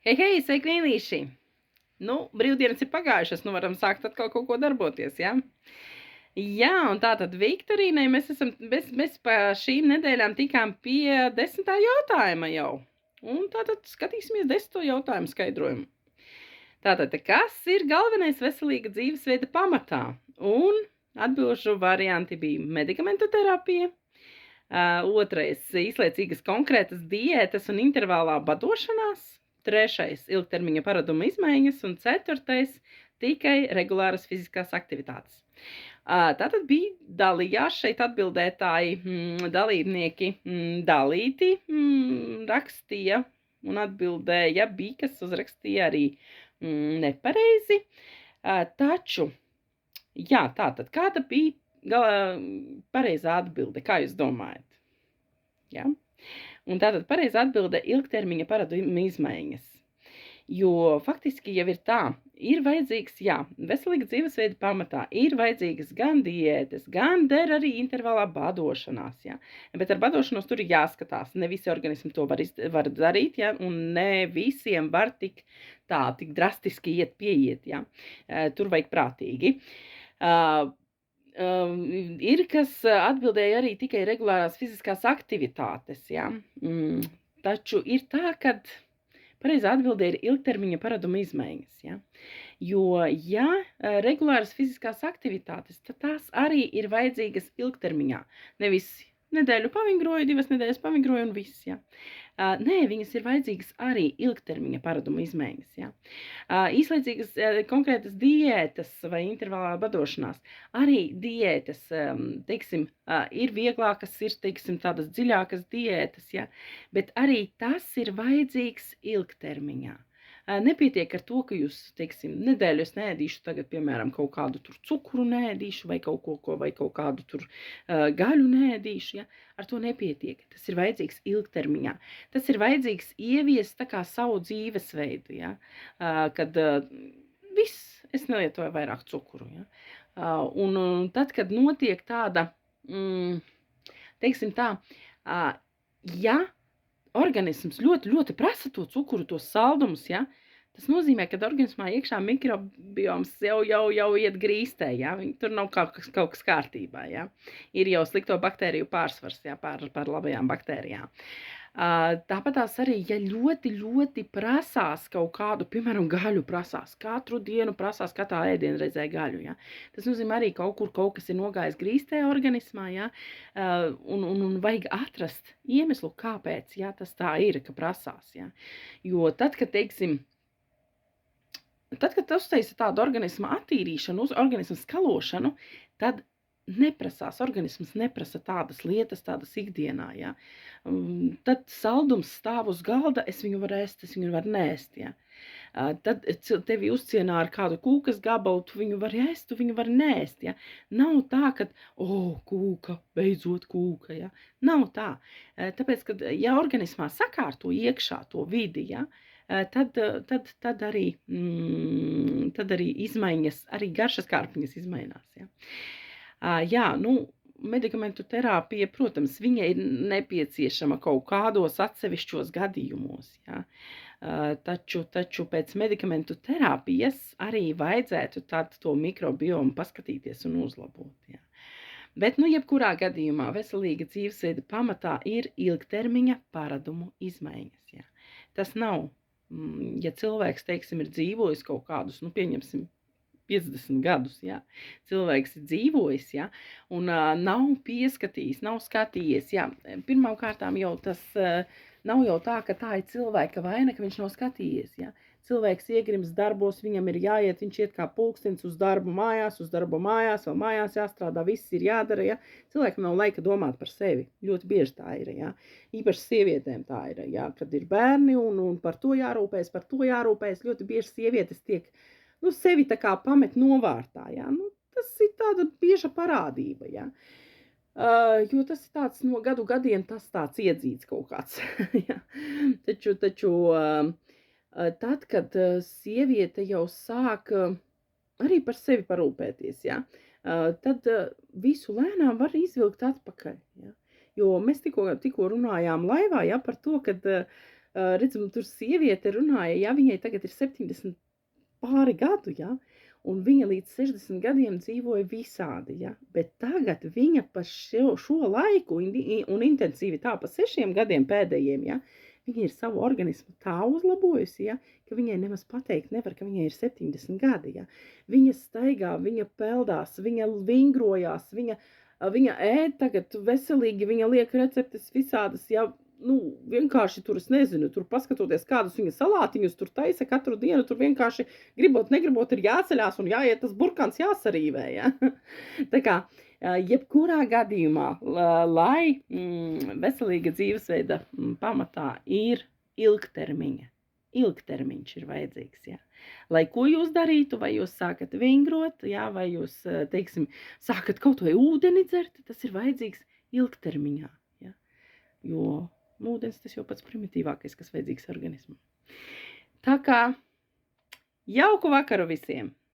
Hei, hei, sveiki, mīlīši! Nu, brīvdienas ir pagājušas, nu varam sākt atkal kaut ko darboties, ja? Jā, un tātad Viktorīnai mēs pa šīm nedēļām tikām pie 10. jautājuma jau. Un tātad skatīsimies 10. jautājumu skaidrojumu. Tātad, kas ir galvenais veselīga dzīvesveida pamatā? Un atbilžu varianti bija medikamentu terapija, otrais īslaicīgas konkrētas diētas un intervālā badošanās, trešais ilgtermiņa paraduma izmaiņas un ceturtais tikai regulāras fiziskās aktivitātes. Tātad bija dalījās šeit atbildētāji, dalībnieki dalīti, rakstīja un atbildēja, bija, kas uzrakstīja arī nepareizi. Taču, jā, tātad, kāda bija pareizā atbilde, kā jūs domājat? Ja? Un tātad pareizā atbilde ilgtermiņa paraduma izmaiņas. Jo faktiski jau ir tā, ir vajadzīgs, veselīga dzīvesveida pamatā, ir vajadzīgas gan diētas, gan arī intervālā badošanās, Bet ar badošanos tur ir jāskatās, ne visi organismi to var darīt, un ne visiem var tik drastiski pieiet, Tur vajag prātīgi. Ir, kas atbildēja arī tikai regulārās fiziskās aktivitātes, Taču ir tā, kad pareizā atbilde ir ilgtermiņa paraduma izmaiņas, Jo, regulāras fiziskās aktivitātes, tad tās arī ir vajadzīgas ilgtermiņā. Nevis nedēļu pavingroju, 2 nedēļas pavingroju un viss, Nē, viņas ir vajadzīgas arī ilgtermiņa paraduma izmaiņas, Īslaicīgas konkrētas diētas vai intervālā badošanās. Arī diētas, teiksim, ir vieglākas, ir, teiksim, tādas dziļākas diētas, Bet arī tas ir vajadzīgs ilgtermiņā. Nepietiek ar to, ka jūs, teiksim, nedēļu es neēdīšu tagad, piemēram, kaut kādu tur cukuru neēdīšu vai kaut ko, vai kaut kādu tur gaļu neēdīšu, Ar to nepietiek. Tas ir vajadzīgs ilgtermiņā. Tas ir vajadzīgs ieviest tā kā savu dzīvesveidu, kad viss, es nelietoju vairāk cukuru, Un tad, kad notiek tāda, teiksim tā, organisms ļoti, ļoti prasa to cukuru, tos saldumus, tas nozīmē, ka organismā iekšā mikrobioms jau iet grīstē, Tur nav kaut kas kārtībā, Ir jau slikto baktēriju pārsvars, pār labajām baktērijām. Tāpatās arī, ļoti, ļoti prasās kaut kādu, piemēram, gaļu prasās, katru dienu prasās katrā ēdienreizē gaļu, Tas nozīmē arī kaut kas ir nogājis grīstē organismā, un vajag atrast iemeslu, kāpēc, tas tā ir, ka prasās, Jo tad, kad, teiksim, Tad, kad uztaisa tādu organismu attīrīšanu, organismu skalošanu, tad organisms neprasa tādas lietas, tādas ikdienā, Tad saldums stāv uz galda, es viņu varu ēst, es viņu varu neēst, Tad tevi uzcienā ar kādu kūkas gabalu, tu viņu vari ēst, tu viņu vari neēst, Nav tā, ka, kūka, beidzot kūka, Nav tā. Tāpēc, kad, organismā sakārto iekšā to vidi, tad arī izmaiņas, arī garšas kārpiņas izmainās, medikamentu terapija, protams, viņa ir nepieciešama kaut kādos atsevišķos gadījumos, Taču pēc medikamentu terapijas arī vajadzētu to mikrobiomu paskatīties un uzlabot, Bet, jebkurā gadījumā veselīga dzīvesveida pamatā ir ilgtermiņa paradumu izmaiņas, Tas nav, ja cilvēks, teiksim, ir dzīvojis kaut kādus, pieņemsim, 50 gadus, Cilvēks ir dzīvojis, un nav pieskatījis, nav skatījies, Pirmām kārtām jau tas nav jau tā, ka tā ir cilvēka vaina, ka viņš nav skatījies, Cilvēks iegrims darbos, viņam ir jāiet, viņš iet kā pulkstenis uz darbu mājās, vēl mājās jāstrādā, viss ir jādara, Cilvēkam nav laika domāt par sevi, ļoti bieži tā ir, Īpaši sievietēm tā ir, kad ir bērni un par to jārūpējas, ļoti bieži sievietes tiek, sevi tā kā pamet novārtā, Tas ir tāda bieža parādība, Jo tas ir tāds no gadu gadiem, tas tāds iedzīts kaut kāds, Taču tad, kad sieviete jau sāk arī par sevi parūpēties, tad visu lēnām var izvilkt atpakaļ, Jo mēs tikko runājām laivā, par to, kad redzam, tur sieviete runāja, ja viņai tagad ir 70 pāri gadu, ja, un viņa līdz 60 gadiem dzīvoja visādi, ja, bet tagad viņa par šo laiku un intensīvi tā pa 6 gadiem pēdējiem, ja, viņa ir savu organismu tā uzlabojusi, ja, ka viņai nemaz pateikt nevar, ka viņai ir 70 gadi, ja. Viņa staigā, viņa peldās, viņa vingrojās, viņa ēd tagad veselīgi, viņa liek receptes visādas, ja, vienkārši tur, es nezinu, tur paskatoties, kādus viņa salātiņus tur taisa katru dienu, tur vienkārši gribot, negribot ir jāceļās un jāiet tas burkans jāsarīvē, ja. Tā kā, jebkurā gadījumā, lai veselīga dzīvesveida pamatā ir ilgtermiņa. Ilgtermiņš ir vajadzīgs, ja. Lai ko jūs darītu, vai jūs sākat vingrot, ja, vai jūs, teiksim, sākat kaut vai ūdeni dzert, tas ir vajadzīgs ilgtermiņā, ja. Jo ūdens tas jau pats primitīvākais, kas vajadzīgs organismam. Tā kā jauku vakaru visiem!